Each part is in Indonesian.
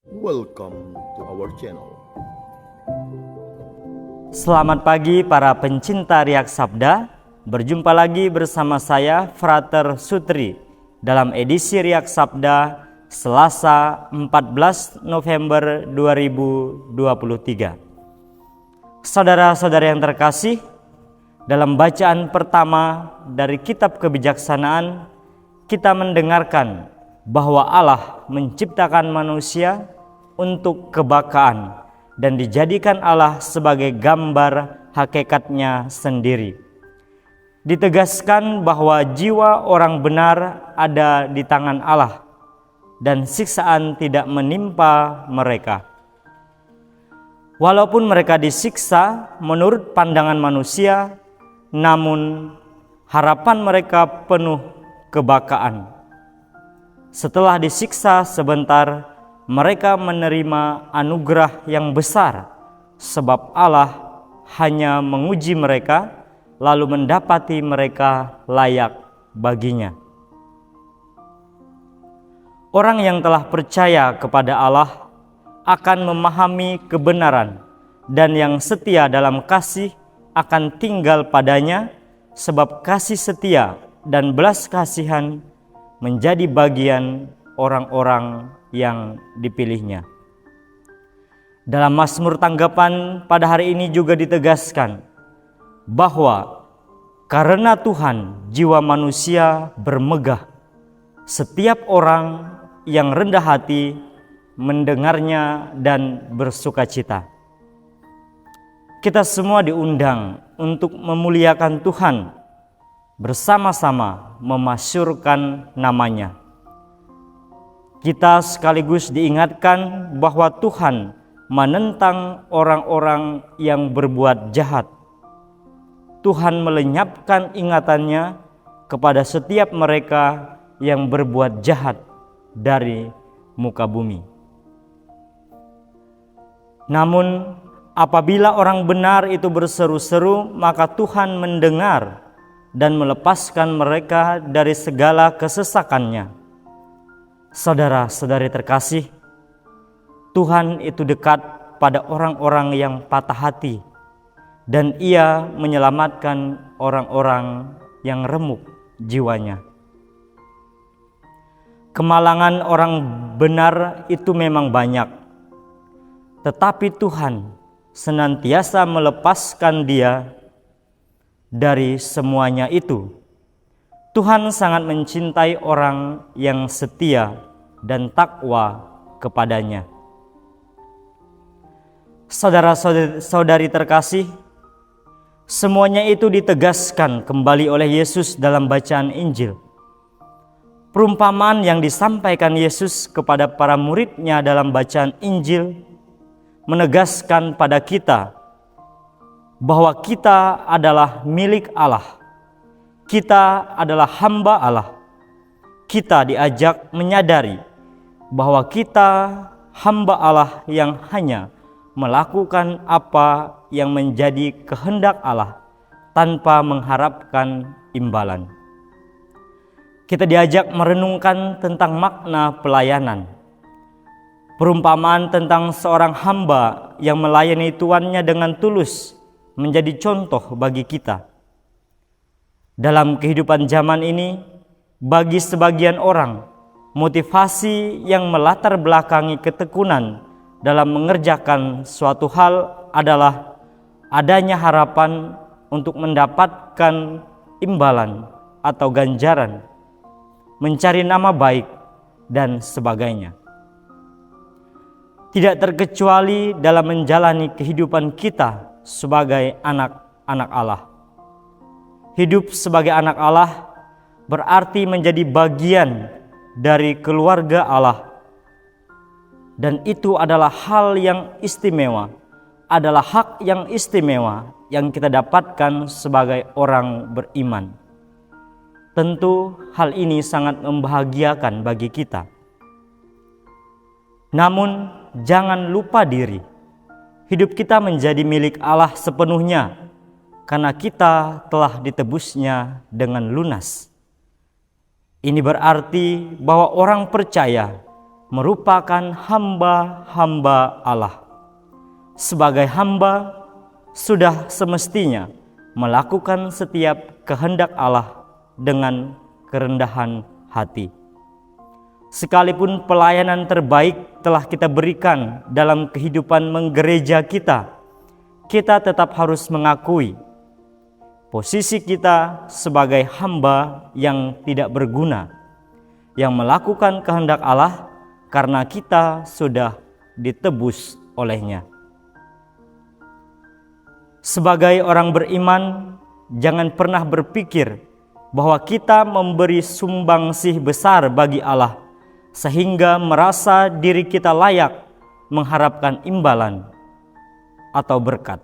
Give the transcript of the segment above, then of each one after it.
Welcome to our channel. Selamat pagi para pencinta Riak Sabda. Berjumpa lagi bersama saya Frater Sutri dalam edisi Riak Sabda Selasa 14 November 2023. Saudara-saudara yang terkasih, dalam bacaan pertama dari kitab kebijaksanaan kita mendengarkan bahwa Allah menciptakan manusia untuk kebakaan dan dijadikan Allah sebagai gambar hakikatnya sendiri. Ditegaskan bahwa jiwa orang benar ada di tangan Allah dan siksaan tidak menimpa mereka. Walaupun mereka disiksa menurut pandangan manusia, namun harapan mereka penuh kebakaan. Setelah disiksa sebentar, mereka menerima anugerah yang besar, sebab Allah hanya menguji mereka, lalu mendapati mereka layak baginya. Orang yang telah percaya kepada Allah akan memahami kebenaran, dan yang setia dalam kasih akan tinggal padanya, sebab kasih setia dan belas kasihan menjadi bagian orang-orang yang dipilihnya. Dalam Mazmur tanggapan pada hari ini juga ditegaskan bahwa karena Tuhan jiwa manusia bermegah, setiap orang yang rendah hati mendengarnya dan bersukacita. Kita semua diundang untuk memuliakan Tuhan, bersama-sama memasyurkan namanya. Kita sekaligus diingatkan bahwa Tuhan menentang orang-orang yang berbuat jahat. Tuhan melenyapkan ingatannya kepada setiap mereka yang berbuat jahat dari muka bumi. Namun, apabila orang benar itu berseru-seru, maka Tuhan mendengar dan melepaskan mereka dari segala kesesakannya. Saudara-saudari terkasih, Tuhan itu dekat pada orang-orang yang patah hati, dan Ia menyelamatkan orang-orang yang remuk jiwanya. Kemalangan orang benar itu memang banyak, tetapi Tuhan senantiasa melepaskan dia dari semuanya itu. Tuhan sangat mencintai orang yang setia dan takwa kepadanya. Saudara-saudari terkasih, semuanya itu ditegaskan kembali oleh Yesus dalam bacaan Injil. Perumpamaan yang disampaikan Yesus kepada para murid-Nya dalam bacaan Injil menegaskan pada kita bahwa kita adalah milik Allah. Kita adalah hamba Allah. Kita diajak menyadari bahwa kita hamba Allah yang hanya melakukan apa yang menjadi kehendak Allah tanpa mengharapkan imbalan. Kita diajak merenungkan tentang makna pelayanan. Perumpamaan tentang seorang hamba yang melayani tuannya dengan tulus menjadi contoh bagi kita. Dalam kehidupan zaman ini, bagi sebagian orang, motivasi yang melatar belakangi ketekunan dalam mengerjakan suatu hal adalah adanya harapan untuk mendapatkan imbalan atau ganjaran, mencari nama baik, dan sebagainya. Tidak terkecuali dalam menjalani kehidupan kita sebagai anak-anak Allah. Hidup sebagai anak Allah berarti menjadi bagian dari keluarga Allah. Dan itu adalah hal yang istimewa, adalah hak yang istimewa yang kita dapatkan sebagai orang beriman. Tentu hal ini sangat membahagiakan bagi kita. Namun jangan lupa diri, hidup kita menjadi milik Allah sepenuhnya, karena kita telah ditebusnya dengan lunas. Ini berarti bahwa orang percaya merupakan hamba-hamba Allah. Sebagai hamba, sudah semestinya melakukan setiap kehendak Allah dengan kerendahan hati. Sekalipun pelayanan terbaik telah kita berikan dalam kehidupan menggereja kita tetap harus mengakui posisi kita sebagai hamba yang tidak berguna, yang melakukan kehendak Allah karena kita sudah ditebus olehnya. Sebagai orang beriman, jangan pernah berpikir bahwa kita memberi sumbangsih besar bagi Allah sehingga merasa diri kita layak mengharapkan imbalan atau berkat.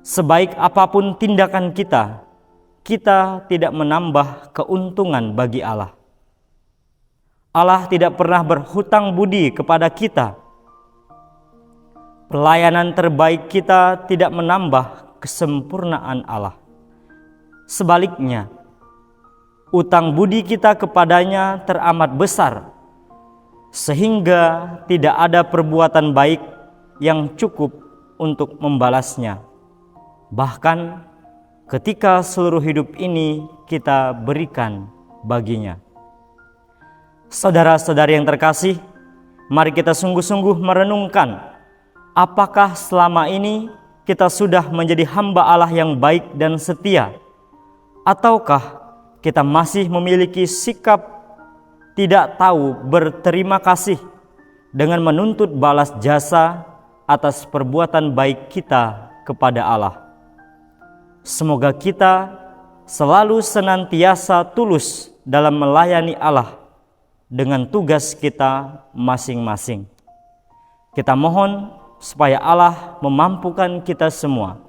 Sebaik apapun tindakan kita tidak menambah keuntungan bagi Allah. Allah tidak pernah berhutang budi kepada kita. Pelayanan terbaik kita tidak menambah kesempurnaan Allah. Sebaliknya, utang budi kita kepadanya teramat besar, sehingga tidak ada perbuatan baik yang cukup untuk membalasnya. Bahkan ketika seluruh hidup ini kita berikan baginya. Saudara-saudari yang terkasih, mari kita sungguh-sungguh merenungkan apakah selama ini kita sudah menjadi hamba Allah yang baik dan setia, ataukah kita masih memiliki sikap tidak tahu berterima kasih dengan menuntut balas jasa atas perbuatan baik kita kepada Allah. Semoga kita selalu senantiasa tulus dalam melayani Allah dengan tugas kita masing-masing. Kita mohon supaya Allah memampukan kita semua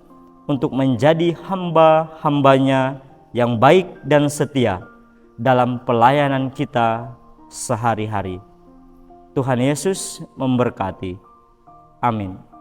untuk menjadi hamba-hambanya yang baik dan setia dalam pelayanan kita sehari-hari. Tuhan Yesus memberkati. Amin.